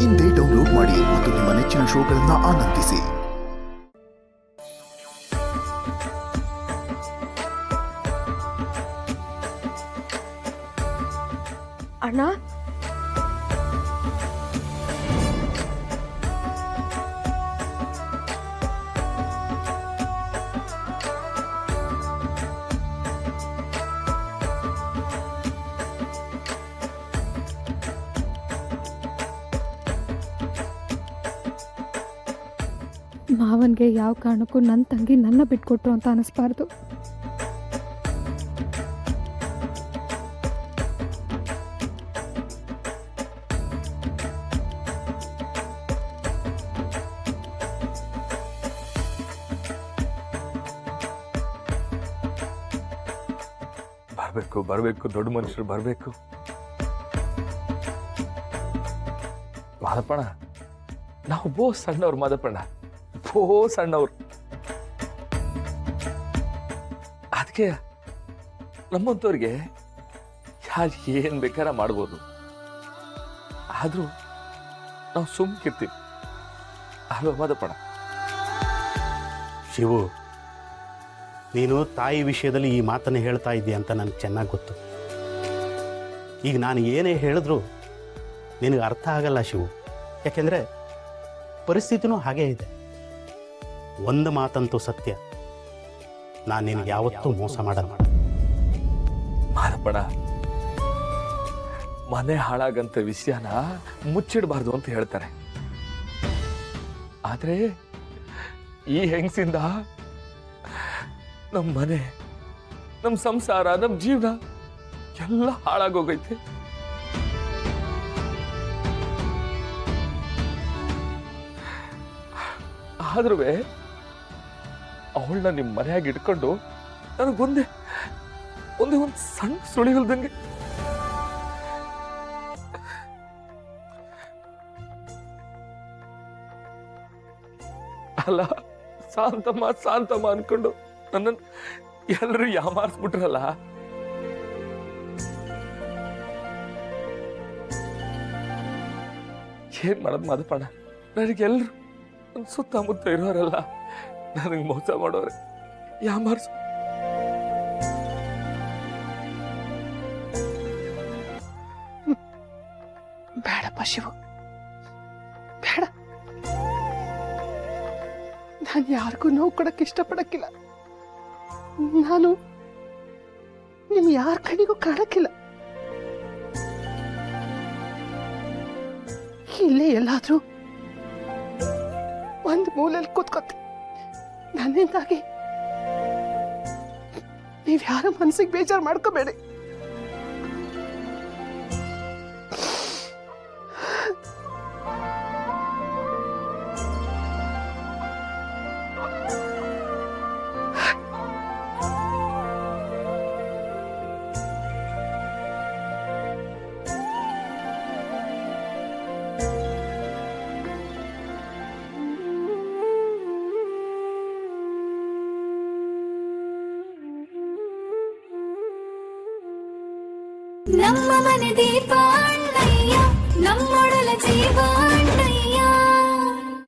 ಇಂದೇ ಡೌನ್ಲೋಡ್ ಮಾಡಿ ಮತ್ತು ನಿಮ್ಮ ನೆಚ್ಚಿನ ಶೋಗಳನ್ನು ಆನಂದಿಸಿ. ಅಣ್ಣ, ಮಾವನ್ಗೆ ಯಾವ ಕಾರಣಕ್ಕೂ ನನ್ನ ತಂಗಿ ನನ್ನ ಬಿಟ್ಕೊಟ್ರು ಅಂತ ಅನಿಸ್ಬಾರ್ದು. ಬರಬೇಕು ದೊಡ್ಡ ಮನುಷ್ಯರು ಬರಬೇಕು. ಮಾದಪ್ಪಣ್ಣ, ನಾವು ಬೋ ಸಣ್ಣವ್ರು. ಮಾದಪ್ಪಣ್ಣ ಬೋ ಸಣ್ಣವ್ರು. ಅದಕ್ಕೆ ನಮ್ಮಂಥವ್ರಿಗೆ ಯಾರು ಏನ್ ಬೇಕಾರ ಮಾಡ್ಬೋದು. ಆದ್ರೂ ನಾವು ಸುಮ್ಕಿರ್ತೀವಿ ಅಲ್ವಾ ಮಾದಪ್ಪಣ್ಣ? ಶಿವು, ನೀನು ತಾಯಿ ವಿಷಯದಲ್ಲಿ ಈ ಮಾತನ್ನು ಹೇಳ್ತಾ ಇದ್ದೀಯ ಅಂತ ನನಗೆ ಚೆನ್ನಾಗಿ ಗೊತ್ತು. ಈಗ ನಾನು ಏನೇ ಹೇಳಿದ್ರು ನಿನಗೆ ಅರ್ಥ ಆಗಲ್ಲ ಶಿವು. ಯಾಕೆಂದರೆ ಪರಿಸ್ಥಿತಿನೂ ಹಾಗೇ ಇದೆ. ಒಂದು ಮಾತಂತೂ ಸತ್ಯ, ನಾನು ನಿನಗೆ ಯಾವತ್ತೂ ಮೋಸ ಮಾಡಲ್ಲ. ಮಾದಪ್ಪಣ್ಣ, ಮನೆ ಹಾಳಾಗಂತ ವಿಷಯನ ಮುಚ್ಚಿಡಬಾರ್ದು ಅಂತ ಹೇಳ್ತಾರೆ. ಆದ್ರೆ ಈ ಹೆಂಗಸಿಂದ ನಮ್ಮ ಮನೆ, ನಮ್ಮ ಸಂಸಾರ, ನಮ್ಮ ಜೀವನ ಎಲ್ಲ ಹಾಳಾಗೋಗೈತೆ. ಆದ್ರೂ ಅವಳನ್ನ ನಿಮ್ಮ ಮನೆಯಾಗಿ ಇಟ್ಕೊಂಡು ನನಗೊಂದೇ ಒಂದು ಸಣ್ಣ ಸುಳಿಗಲ್ದಂಗೆ. ಅಲ್ಲ, ಶಾಂತಮ್ಮ ಅನ್ಕೊಂಡು ನನ್ನನ್ನು ಎಲ್ಲರೂ ಯಾಮಾರಿಸ್ಬಿಟ್ರಲ್ಲ. ಏನ್ ಮಾಡೋದು ಮಾದಪ್ಪಣ್ಣ? ನನಗೆಲ್ಲರೂ ನನ್ನ ಸುತ್ತಮುತ್ತ ಇರೋರಲ್ಲ ನನಗೆ ಮೋಸ ಮಾಡೋರೆ, ಯಾಮಾರ್ಸು. ಬೇಡಪ್ಪ ಶಿವು, ಬೇಡ. ನಾನು ಯಾರಿಗೂ ನೋವು ಕೊಡಕ್ಕೆ ಇಷ್ಟಪಡಕ್ಕಿಲ್ಲ. ನಾನು ನಿಮ್ ಯಾರ ಕಡೆಗೂ ಕಾಣಕ್ಕಿಲ್ಲ. ಇಲ್ಲೇ ಎಲ್ಲಾದ್ರೂ ಒಂದು ಮೂಲೆಯಲ್ಲಿ ಕೂತ್ಕೊತಿ. ನನ್ನಿಂದಾಗಿ ನೀವ್ ಯಾರ ಮನಸ್ಸಿಗೆ ಬೇಜಾರು ಮಾಡ್ಕೋಬೇಡಿ. ನಮ್ಮ ಮನೆ ದೀಪ ಅಣ್ಣಯ್ಯ, ನಮ್ಮೊಡಲ ಜೀವ.